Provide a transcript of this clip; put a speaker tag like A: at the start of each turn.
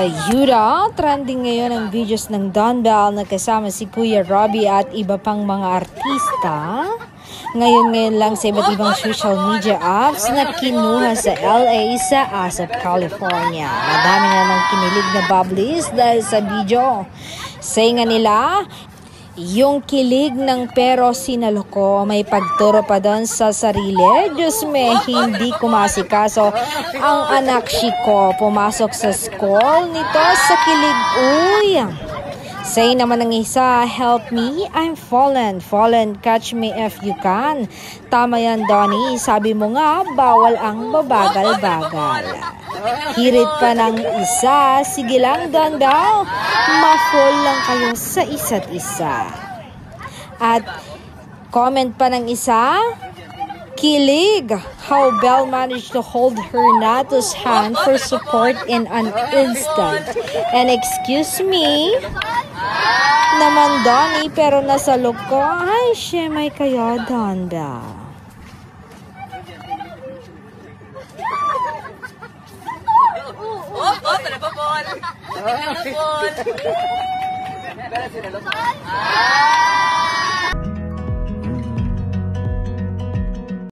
A: Yuda, trending ngayon ang videos ng Don Bell na kasama si Kuya Robbie at iba pang mga artista. Ngayon lang sa iba't ibang social media apps na kinuha sa LA sa ASAP, California. Madami na ng kinilig na bubblies dahil sa video. Say nga nila, yung kilig ng pero sinaloko, may pagturo pa doon sa sarili. Diyos me, hindi kumasikaso ang anak ko. Pumasok sa school nito sa kilig. Uy! Say naman ng isa, help me, I'm fallen. Fallen, catch me if you can. Tama yan, Donnie. Sabi mo nga, bawal ang babagal-bagal. Hirit pa ng isa, sige lang, Don daw. Ma-fall lang kayo sa isa't isa. At comment pa ng isa, kilig, how Belle managed to hold her Nato's hand for support in an instant. And excuse me, naman Donnie, pero nasa look ko, ay, may kayo, Don Belle.
B: Oh,